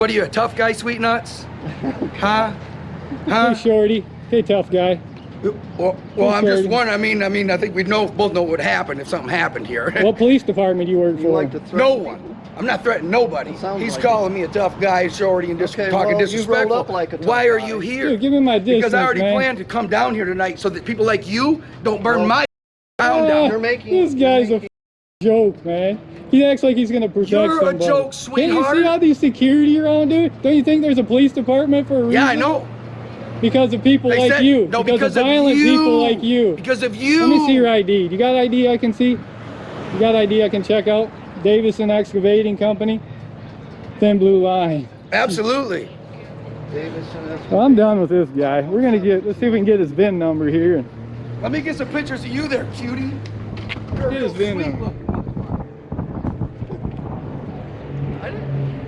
What are you, a tough guy, Sweet Nuts? Huh? Huh? Hey, Shorty. Hey, tough guy. Well, I'm just wondering. I mean, I think we both know what would happen if something happened here. What police department do you work for? No one. I'm not threatening nobody. He's calling me a tough guy, Shorty, and just talking disrespectful. Why are you here? Dude, give me my distance, because I already man. planned to come down here tonight so that people like you don't burn my town down. This guy's a joke, man. He acts like he's gonna protect somebody. You're a joke, sweetheart. Can't you see all these security around, dude? Don't you think there's a police department for a reason? Yeah, I know. Because of people like you. No, because of violent people like you. Because of you. Let me see your ID. You got ID I can see? You got ID I can check out? Davison Excavating Company. Thin blue line. Absolutely. Well, I'm done with this guy. We're gonna let's see if we can get his VIN number here. Let me get some pictures of you there, cutie. Get his VIN number.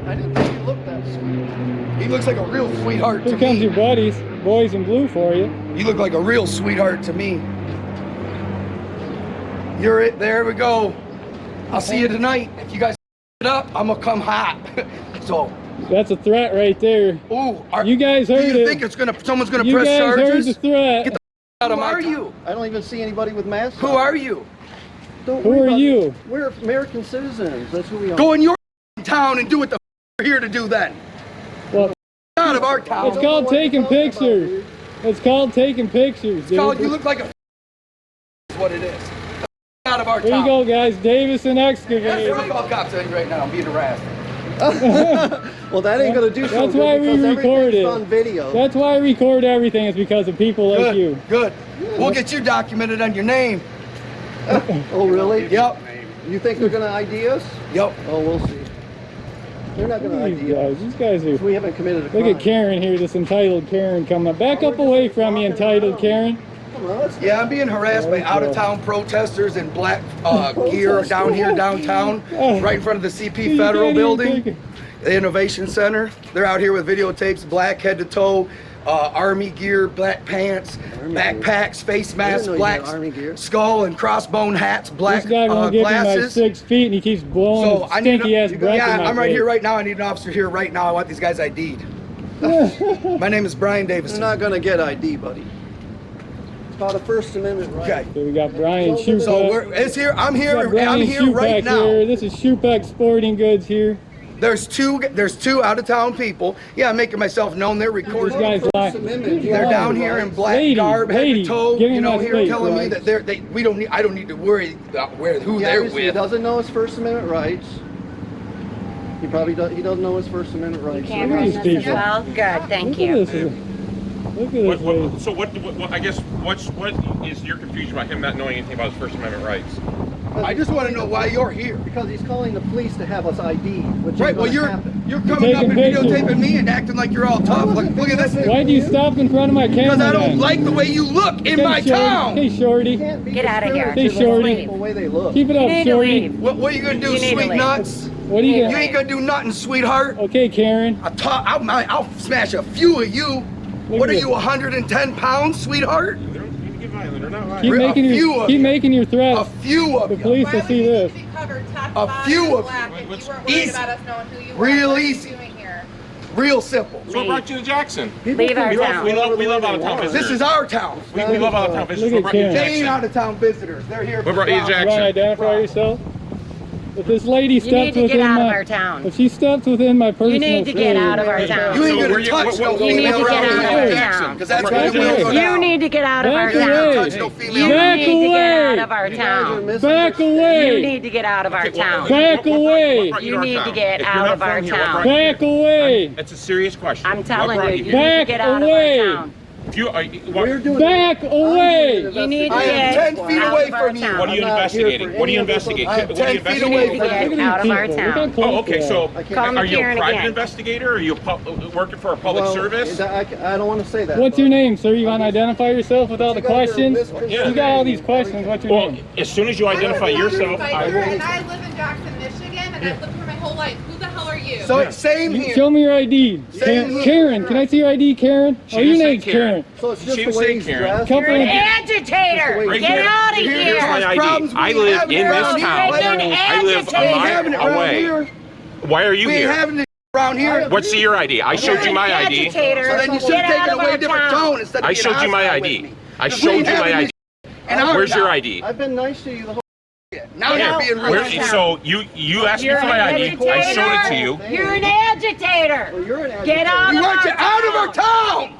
I didn't think he looked that sweet. He looks like a real sweetheart to me. Here comes your buddies, boys in blue for you. You look like a real sweetheart to me. You're it. There we go. I'll see you tonight. If you guys it up, I'm gonna come hot. So. That's a threat right there. Ooh. You guys heard it. Do you think someone's gonna press charges? You guys heard the threat. Get the out of my town. Who are you? I don't even see anybody with masks. Who are you? Who are you? We're American citizens. That's who we are. Go in your town and do what the you're here to do then. Well, out of our town. It's called taking pictures. It's called taking pictures, dude. You look like a is what it is. Out of our town. There you go, guys. Davison Excavating. That's call cops on you right now. I'm being harassed. Well, that ain't gonna do something. That's why we record it. On video. That's why I record everything. Is because of people like you. Good. We'll get you documented on your name. Oh, really? Yep. You think they're gonna ID us? Yep. Oh, we'll see. They're not gonna ID us. These guys are. We haven't committed a crime. Look at Karen here. This entitled Karen coming up. Back up away from me, entitled Karen. Yeah, I'm being harassed by out-of-town protesters in black gear down here downtown, right in front of the CP Federal Building, the Innovation Center. They're out here with videotapes, black head to toe, army gear, black pants, backpacks, face masks, black skull and crossbone hats, black this guy won't give glasses. Him like 6 feet and he keeps blowing his stinky ass breath. Yeah, I'm right face. here right now. I need an officer here right now. I want these guys ID'd. My name is Brian Davison. They're not gonna get ID, buddy. It's called a First Amendment right. Okay. So we got Brian Shupak. So I'm here right now. Here. This is Shupak Sporting Goods here. There's two out-of-town people. Yeah, I'm making myself known. They're recording. These guys they're down here in black garb, head to toe. You know, here telling me that I don't need to worry about who they're with. He doesn't know his First Amendment rights. He probably does. He doesn't know his First Amendment rights. You can't run this as well. Good, thank you. Look at this. So what? I guess what is your confusion about him not knowing anything about his First Amendment rights? I just want to know why you're here. Because he's calling the police to have us ID. Right. Well, you're coming up and videotaping me and acting like you're all tough. Look at this. Why do you stop in front of my camera? Because I don't like the way you look in my town. Hey, Shorty. Get out of here. Hey, Shorty. The way they look. Keep it up, Shorty. What are you gonna do, sweet nuts? What are you You ain't gonna do nothing, sweetheart. Okay, Karen. I'll smash a few of you. What are you, 110 pounds, sweetheart? They don't need to get violent. They're not violent. Keep making your threats. A few of the police will see this. A few of you. Easy. Real easy. Real simple. So what brought you to Jackson? Leave our town. We love out-of-town visitors. This is our town. We love out-of-town visitors. Look at Karen. They ain't out-of-town visitors. They're here. What brought you to You want to Jackson? identify yourself? If this lady steps need to within get out my, of our town. If she steps within my personal You need to get out of our space, town. You ain't So gonna touch no You need to female get around out of our here. town. Because that's Back where we'll go away. You down. need to get out of our Back You town. ain't away. gonna touch no female. You Back need to get away. out of our town. Back away. You need to get out of our town. Back away. You need to get out of our town. Back away. It's a serious question. I'm telling What brought you, you here? need to Back get out of away. our town. If you, We're doing Back away. You need to I am get 10 feet out away of our from you. town. What are you I'm not here investigating? for What are you any of this. investigating? I am What are you 10 feet investigating? away You need to from get out of our People, we town. got close Oh, okay. to So Call are me you a Karen private again. investigator? Or are you working for a public service? I don't want to say that. What's your name, sir? You want to identify yourself with all the You guys are questions? misconstruing You got all these questions. What's your Well, name? as soon as you identify yourself, And I live in Jackson, Michigan, and I've lived here my whole life. Who the hell are you? So same here. Show me your ID. Same here. Karen, can I see your ID, Karen? She Oh, your didn't say name's Karen. Karen. So it's just She the was way saying he's Karen. dressed. Couple You're an of- agitator. Right Get here. out of Here's here. my my problems ID. I we live having in around this here. town. You're an I live agitator. a having it mile around away. here. Why are you We ain't here? having it around here. What's your ID? I showed you my ID. So then you should have taken away a different tone instead of I being showed you my hostile with ID. me. I showed you my ID. And Where's your ID? I've been nice to you the whole. Now you're being rude. So you asked me for my ID. I showed it to you. You're an agitator. Well, you're an agitator. Get out We of want our you out of our town.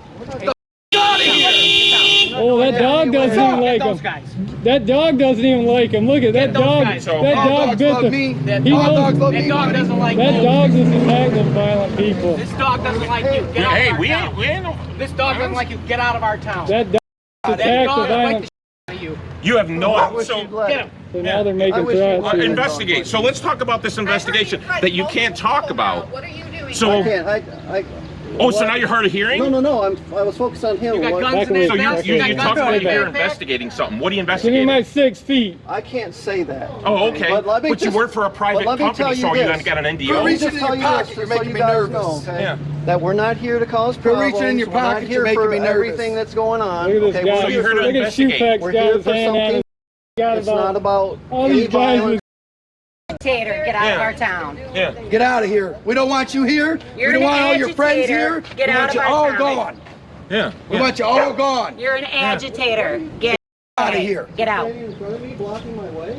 Out of here. Oh, that dog doesn't even like him. That dog doesn't even like him. Look at that dog. guys. That All dog dogs bit love the. me. He All knows- dogs love me. That dog doesn't like That you. dog just attacked them violent people. This dog doesn't like you. Get out Hey, of our we town. ain't. This dog doesn't like you. Get out of our town. That dog That attacked the dog doesn't like violent. the out of you. You have no idea. So Get him. So now they're I making wish you threats. would. here. investigate. So let's talk about this investigation that you can't talk about. What are you doing? So I can't. oh, so now you're hard of hearing? No. I was focused on him. You got What- guns in Back that away. back. So you got talk guns about in you're that backpack. investigating something. What are you Give me investigating? my 6 feet. I can't say that. Oh, okay. let me But you just- work for a private let me company, tell so you this. then got an Quit NDO. reaching Just in tell your you pocket. this, You're just so making you me guys nervous. know, okay? Yeah. That we're not here to cause Quit problems. reaching in your We're not pocket. here You're making for me nervous. everything that's going on. Look at this okay? guy. So you heard of Look at investigate. Shoepeck's We're got here his for hand on something. his. Got It's not about all any these guys violence. with agitator. Get out of Yeah. our town. Yeah. Get out of here. We don't want you here. You're we don't an want all your friends agitator. here. Get we out want of you our all town. gone. Yeah. We want you all gone. You're an agitator. Get Out of here. Get out. Standing in front of me, blocking my way.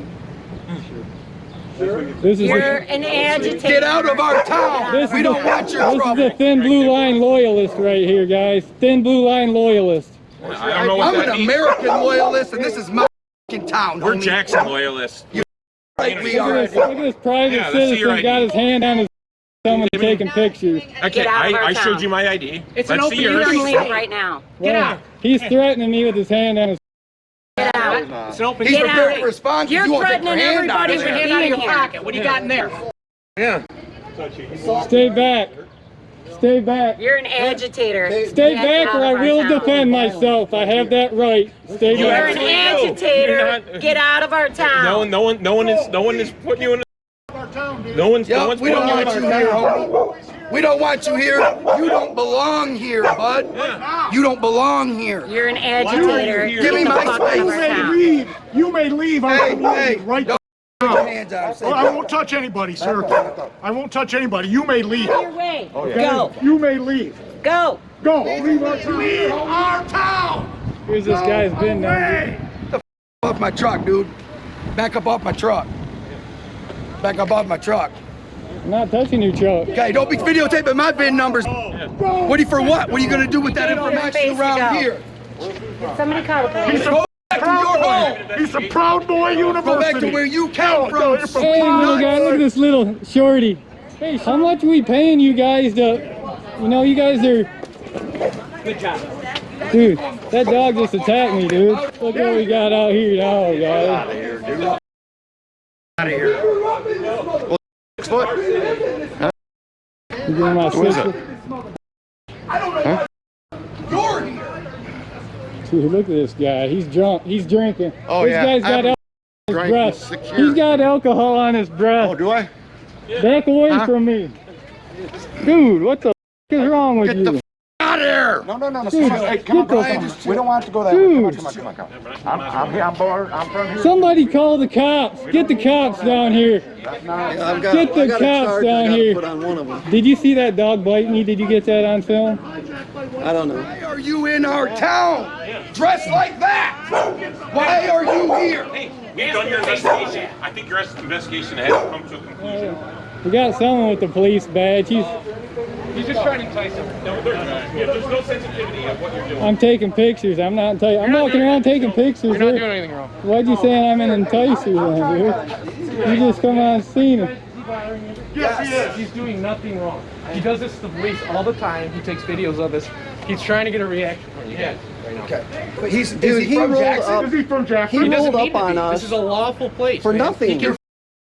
This is You're an agitator. Get out of our town. This We is don't a- want your This is trouble. a thin blue line loyalist right here, guys. Thin blue line loyalist. I don't know what I'm that an means. American loyalist, and this is my fucking town. We're homie. Jackson loyalists. Right, we Look are. at this private Yeah, let's see your citizen got ID. his hand on his. Someone taking pictures. Okay, Get out of our I showed town. you my ID. It's an Let's open see You yours. can leave right now. Get out. He's threatening me with his hand on his. Get out. It's an open He's Get prepared out. to respond. 'Cause You're you won't take your threatening hand out everybody of Get your there. hand out of your Being here. pocket. What do you got in there? Yeah. Stay back. Stay back. You're an agitator. Stay Get back out or I of our will town. defend myself. I have that right. Stay You You're back. an absolutely do. agitator. You're not- Get out of our town. No one is putting you in. No one's Yep, putting we don't you in want you our here, town. homie. We don't want you here. You don't belong here, bud. You don't belong here. You're an agitator. here? Give me Get the my fuck out of space. our town. Leave. You may leave our Hey, community hey, right don't put your hands out. now. I won't touch anybody, sir. I won't touch anybody. You may leave. Your way. Go. You may leave. Go. Go. Leave our town. Leave our town. Here's this guy's VIN number. Off my truck, dude. Back up off my truck. Back up off my truck. I'm not touching your truck. Okay, don't be videotaping my VIN numbers. What are you for what? What are you gonna do with that Get on your face, information around you go. here? Somebody call the police. Go back to your home. He's a Proud Boy University. Go back to where you came from. you're from Hey, little Nuts. guy, look at this little shorty. Hey, how much we paying you guys to, you know, you guys are, Good job. dude, that dog just attacked me, dude. Look what we got out here now, guys. You doing my sister? You're here. Dude, look at this guy. He's drunk. He's drinking. Oh, this yeah. guy's got I haven't alcohol on his drank in breath. 6 years. He's got alcohol on his breath. Oh, do I? Back away from me. Dude, what the f is wrong with Get you? the out of here! No, Dude, Hey, come on, get the Brian. f- We don't want to go that way. Dude. Come on. I'm here. I'm bored. I'm from here. Somebody call the cops. Get the cops down here. I've got, Get the I got a cops charge I down gotta here. put on one of them. Did you see that dog bite me? Did you get that on film? I don't know. Why are you in our town? Dressed like that? Why are you here? Hey, we've done your investigation. I think your investigation has come to a conclusion. We got someone with the police badge. He's just trying to entice him. No, there's no sensitivity of what you're doing. I'm taking pictures. I'm not enticing. I'm walking around taking pictures. You're not here. doing anything wrong. Why'd you say I'm an enticer then, dude? You just come on scene. Yes, he is. He's doing nothing wrong. He does this to the police all the time. He takes videos of us. He's trying to get a reaction from you guys right now. Okay. But is Dude, he he from rolled Jackson? up. Is he from Jackson? He doesn't rolled need up to on be. us This is a lawful place. for man. nothing. You're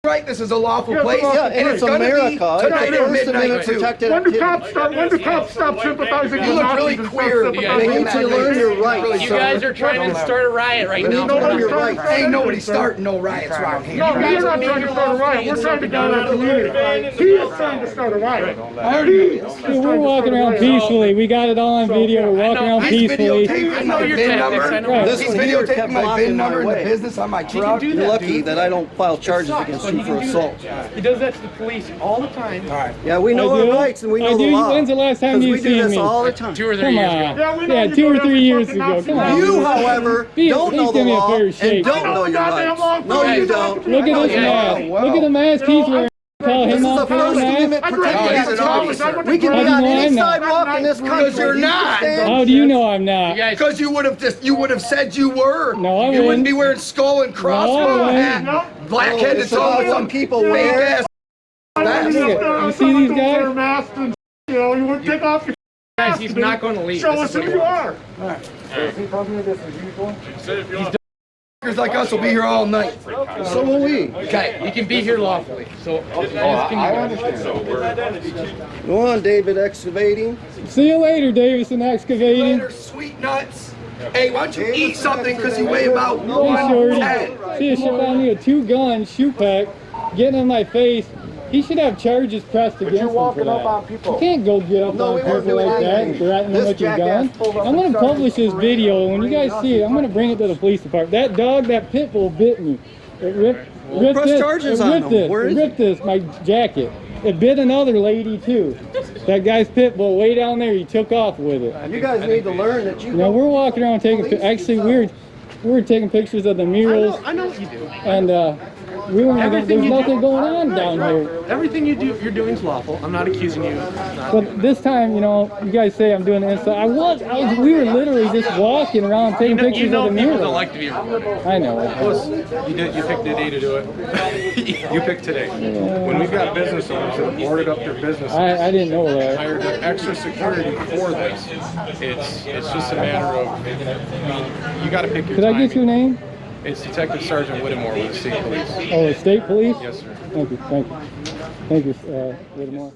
right, this is a lawful Yeah, place. Yeah, and and it's gonna be America. It's tonight a at First midnight Amendment too. protected When do activity. cops stop? When do cops stop sympathizing You with look Nazis really and stop queer. They sympathizing need with to learn your rights. You guys are trying to start a riot right You now. know your rights. Ain't nobody starting no riots around here. No, we're not trying to start a riot. We're trying to get out of the community. He is trying to start a riot. Dude, we're walking around peacefully. We got it all on video. We're walking around He's peacefully. videotaping know my your VIN tactics, I number. know. Right. This He's one here videotaping kept my blocking VIN my number in the way. business on my truck. do You're that, lucky dude. that I don't file charges against arrest you for assault. He does that to the police all the time. All right. Yeah, we know I our do? rights and we I know the do? law. When's the last time 'Cause you we do seen this me? all the time. 2 or 3 Come years on. ago. Yeah, we know Yeah, you 2 or go 3 every years fucking ago. night. Come on. You, however, Please- don't please know the give me a law fair and shake. don't know your Goddamn rights. long No, time. you don't. Look at this Yeah. mask. Wow. Look at the mask he's wearing. Call This him is a out for a First mask. Amendment I protected graduated he's an from college. officer. I went to We can be How on do you any know I'm sidewalk in this country. Because you're You not. stand- How do you know I'm not? Because you would have said you were. No, I You wouldn't. wouldn't be wearing skull and crossbow wouldn't. hat, No. black Oh, headed it's about some what people fake wear. ass vest. You see these guys? Masks and, you know, you would take off your Guys, mask he's and not going to leave. show This us is what who he you wants. are. Fuckers like us will be here all night. So will we. Okay. He can be here lawfully. So I understand. Go on, David Excavating. See you later, Davison Excavating. Later, sweet nuts. Hey, why don't you eat something because you weigh about Hey, Shorty. 110. See a shit on me, a 2-gun shoe pack, getting in my face. He should have charges pressed against him for walking that. up on people. You can't go get up No, on we weren't people doing like that and anything. threaten them This with your gun. jackass pulled up I'm and gonna started publish this parading video. When you guys us. see it, I'm gonna bring it to the police department. That dog, that pit bull bit me. It ripped press this. charges It on ripped him. this. Where It is ripped this, my jacket. It bit another lady too. That guy's pit bull way down there, he took off with it. You guys need to learn that you. Now we're walking around taking actually we were taking pictures of the murals I know what you do. and we weren't even, Everything there's you do- nothing going on down here. Everything you're doing is lawful. I'm not accusing you of not doing But this time, you know, you guys say I'm doing the inside. We were literally just walking around taking it. You pictures know of the people mural. don't like to be recorded. I know. You picked the day to do it. You picked today. When we've got business owners that have boarded up their business, I didn't know that. hired extra security for this. It's just a matter of, I mean, you got to pick your Could I timing. get your name? It's Detective Sergeant Whittemore with the State Police. Oh, the state police? Yes, sir. Thank you, thank you. Thank you, Whittemore.